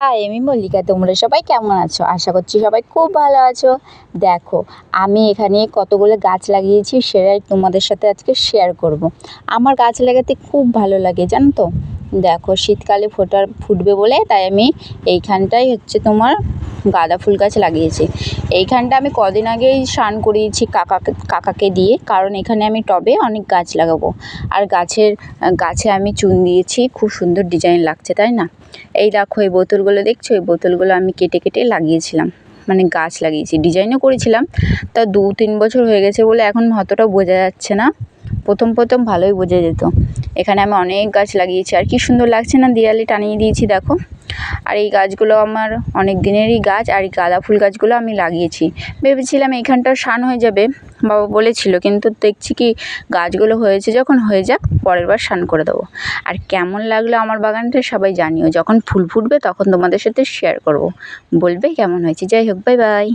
High, আমি মল্লিকা। তোমরা সবাই কেমন আছো? আশা করছি সবাই খুব ভালো আছো। দেখো, আমি এখানে কতগুলো গাছ লাগিয়েছি সেটাই তোমাদের সাথে আজকে শেয়ার করব। আমার গাছ লাগাতে খুব ভালো লাগে, জানো তো। দেখো, শীতকালে ফুটবে বলে তাই আমি এইখানটাই তোমার গাঁদা ফুল গাছ লাগিয়েছি। এইখানটা আমি কদিন আগেই স্নান করিয়েছি কাকাকে দিয়ে, কারণ এখানে আমি টবে অনেক গাছ লাগাবো। আর গাছে আমি চুন দিয়েছি, খুব সুন্দর ডিজাইন লাগছে, তাই না? এই দেখো, এই বোতলগুলো দেখছো, এই বোতলগুলো আমি কেটে কেটে লাগিয়েছিলাম, মানে গাছ লাগিয়েছি, ডিজাইনও করেছিলাম। তা 2-3 বছর হয়ে গেছে বলে এখন অতটা বোঝা যাচ্ছে না। প্রথম ভালোই বোঝা যেত। এখানে আমি অনেক গাছ লাগিয়েছি, আর কি সুন্দর লাগছে না, দেয়ালে টানিয়ে দিয়েছি দেখো। আর এই গাছগুলো আমার অনেক দিনেরই গাছ, আর এই গাঁদা ফুল গাছগুলো আমি লাগিয়েছি। ভেবেছিলাম এইখানটা শান হয়ে যাবে, বাবা বলেছিল, কিন্তু দেখছি কি গাছগুলো হয়েছে, যখন হয়ে যাক পরের বার শান করে দেবো। আর কেমন লাগলো আমার বাগানটা সবাই জানিও। যখন ফুল ফুটবে তখন তোমাদের সাথে শেয়ার করব, বলবে কেমন হয়েছে। যাই হোক, বাই বাই।